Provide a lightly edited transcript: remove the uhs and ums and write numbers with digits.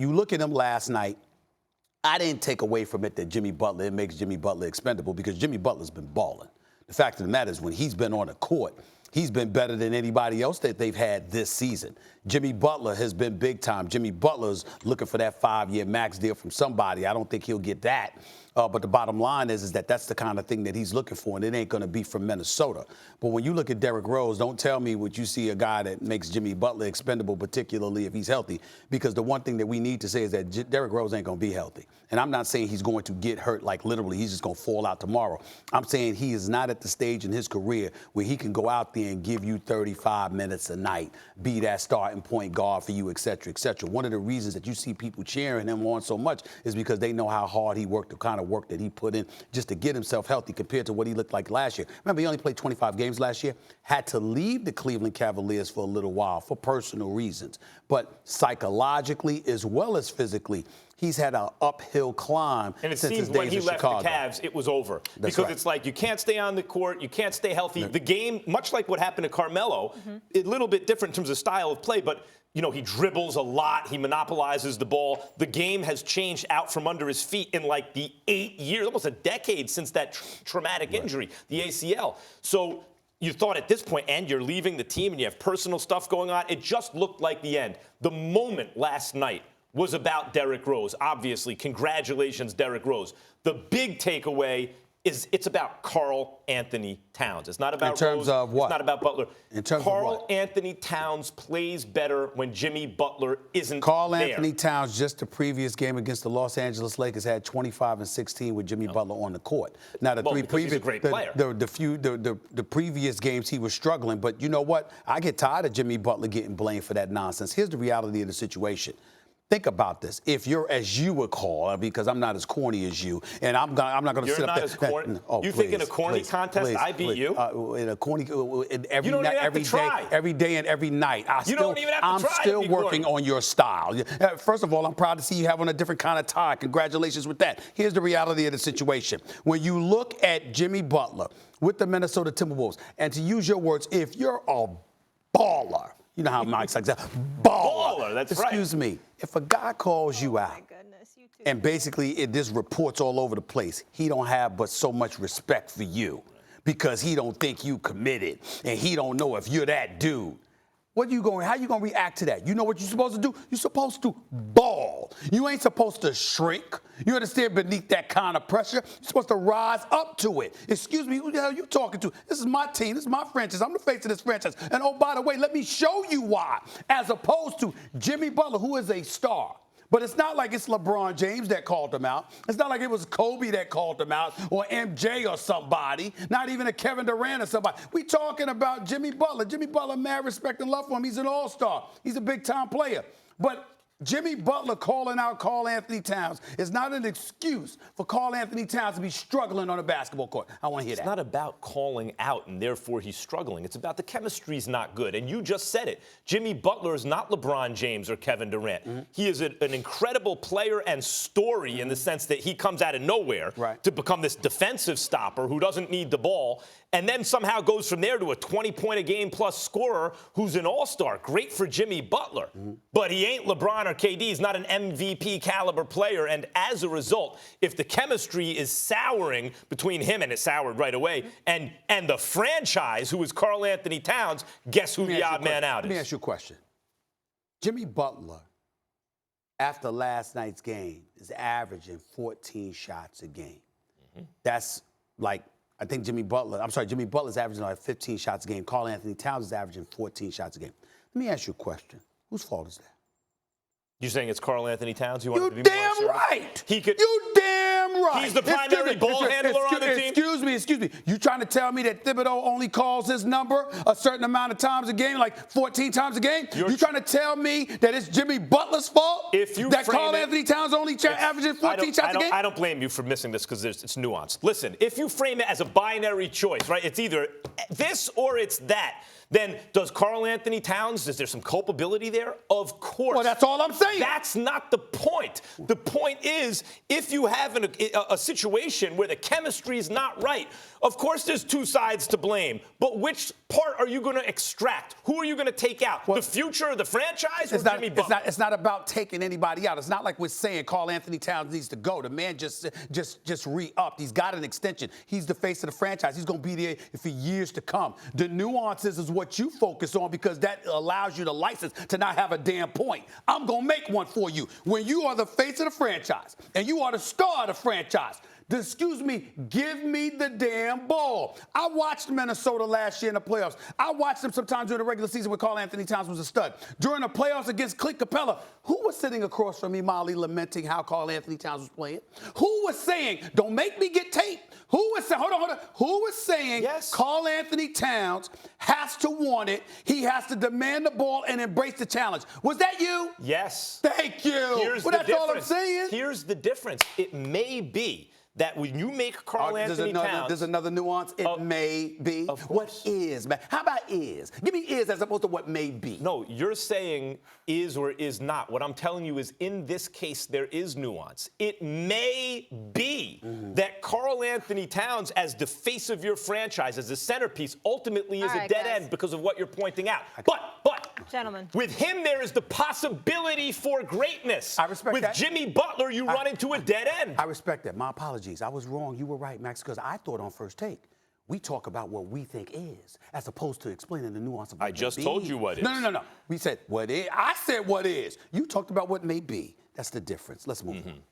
you look at him last night. I didn't take away from it that it makes Jimmy Butler expendable because Jimmy Butler's been balling. The fact of the matter is when he's been on the court, he's been better than anybody else that they've had this season. Jimmy Butler has been big time. Jimmy Butler's looking for that 5-year max deal from somebody. I don't think he'll get that. But the bottom line is that that's the kind of thing that he's looking for, and it ain't going to be from Minnesota. But when you look at Derrick Rose, don't tell me what you see a guy that makes Jimmy Butler expendable, particularly if he's healthy, because the one thing that we need to say is that Derrick Rose ain't going to be healthy. And I'm not saying he's going to get hurt, like literally he's just going to fall out tomorrow. I'm saying he is not at the stage in his career where he can go out there and give you 35 minutes a night, be that starting point guard for you, et cetera, et cetera. One of the reasons that you see people cheering him on so much is because they know how hard he worked, the kind of work that he put in just to get himself healthy compared to what he looked like last year. Remember, he only played 25 games last year, had to leave the Cleveland Cavaliers for a little while for personal reasons. But psychologically as well as physically, he's had an uphill climb. And it since seemed his days when he in left Chicago. the Cavs, it was over. That's because right. It's like you can't stay on the court, you can't stay healthy. The game, much like what happened to Carmelo, a little bit different in terms of style of play, but you know, he dribbles a lot. He monopolizes the ball. The game has changed out from under his feet in like the 8 years, almost a decade since that traumatic injury, the ACL. So you thought at this point, and you're leaving the team and you have personal stuff going on. It just looked like the end. The moment last night was about Derrick Rose. Obviously, congratulations, Derrick Rose. The big takeaway is it's about Karl-Anthony Towns. It's not about Rose. In terms of what? It's not about Butler. In terms of what? Karl-Anthony Towns plays better when Jimmy Butler isn't Karl-Anthony there. Towns, just the previous game against the Los Angeles Lakers, had 25 and 16 with Jimmy Butler on the court. Now, the he's a great player. The previous games he was struggling, but you know what? I get tired of Jimmy Butler getting blamed for that nonsense. Here's the reality of the situation. Think about this. If you're, as you would call, because I'm not as corny as you, and I'm not going to sit up there. You're not as corny. Oh, you think in a corny contest I beat you? In a corny, every you don't night, even have every to day, try. every day and every night. Don't even have to I'm try to still be working corny. on your style. First of all, I'm proud to see you have on a different kind of tie. Congratulations with that. Here's the reality of the situation. When you look at Jimmy Butler with the Minnesota Timberwolves, and to use your words, if you're a baller. You know how Mike's like that. Baller. That's right. Excuse me. If a guy calls you out and basically this reports all over the place, he don't have but so much respect for you because he don't think you committed and he don't know if you're that dude. How you going to react to that? You know what you're supposed to do? You're supposed to ball. You ain't supposed to shrink. You understand? Beneath that kind of pressure, you're supposed to rise up to it. Excuse me, who the hell are you talking to? This is my team. This is my franchise. I'm the face of this franchise. And oh, by the way, let me show you why. As opposed to Jimmy Butler, who is a star. But it's not like it's LeBron James that called him out. It's not like it was Kobe that called him out or MJ or somebody, not even a Kevin Durant or somebody. We talking about Jimmy Butler. Jimmy Butler, mad respect and love for him. He's an all-star. He's a big-time player. But Jimmy Butler calling out Karl-Anthony Towns is not an excuse for Karl-Anthony Towns to be struggling on a basketball court. I want to hear that. It's not about calling out and therefore he's struggling. It's about the chemistry's not good. And you just said it. Jimmy Butler is not LeBron James or Kevin Durant. He is an incredible player and story in the sense that he comes out of nowhere to become this defensive stopper who doesn't need the ball and then somehow goes from there to a 20-point-a-game plus scorer who's an all-star. Great for Jimmy Butler. But he ain't LeBron or KD. He's not an MVP caliber player. And as a result, if the chemistry is souring between him, and it soured right away, and the franchise, who is Karl-Anthony Towns, guess who the odd man out is? Let me ask you a question. Jimmy Butler, after last night's game, is averaging 14 shots a game. That's like, I think Jimmy Butler's averaging like 15 shots a game. Karl-Anthony Towns is averaging 14 shots a game. Let me ask you a question. Whose fault is that? You're saying it's Karl-Anthony Towns? You want to be damn more right. He could. You damn right. He's the primary ball handler on the team. Excuse me. You trying to tell me that Thibodeau only calls his number a certain amount of times a game, like 14 times a game? You trying to tell me that it's Jimmy Butler's fault that Karl-Anthony Towns only averages 14 shots a game? I don't blame you for missing this because it's nuanced. Listen, if you frame it as a binary choice, right? It's either this or it's that. Then does Karl-Anthony Towns, is there some culpability there? Of course. Well, that's all I'm saying. That's not the point. The point is, if you have a situation where the chemistry is not right, of course there's two sides to blame. But which part are you going to extract? Who are you going to take out? The future of the franchise or Jimmy Butler? It's not about taking anybody out. It's not like we're saying Karl-Anthony Towns needs to go. The man just re-upped. He's got an extension. He's the face of the franchise. He's going to be there for years to come. The nuances is what you focus on because that allows you the license to not have a damn point. I'm going to make one for you. When you are the face of the franchise and you are the star of the franchise, excuse me, give me the damn ball. I watched Minnesota last year in the playoffs. I watched them sometimes during the regular season when Karl-Anthony Towns was a stud. During the playoffs against Clint Capella, who was sitting across from me, Molly, lamenting how Karl-Anthony Towns was playing? Who was saying, don't make me get tape? Who was saying, hold on. Who was saying Karl-Anthony Towns has to want it, he has to demand the ball and embrace the challenge? Was that you? Yes. Thank you. That's all I'm saying. Here's the difference. It may be that when you make Karl-Anthony Towns... There's another nuance. It may be. What is, man? How about is? Give me is as opposed to what may be. No, you're saying is or is not. What I'm telling you is in this case, there is nuance. It may be that Karl-Anthony Towns, as the face of your franchise, as the centerpiece, ultimately is a dead end because of what you're pointing out. But, gentlemen, with him, there is the possibility for greatness. I respect that. With Jimmy Butler, you run into a dead end. I respect that. My apologies. I was wrong. You were right, Max, because I thought on first take, we talk about what we think is, as opposed to explaining the nuance of what I just may told be. you what is. No. We said what is. I said what is. You talked about what may be. That's the difference. Let's move on.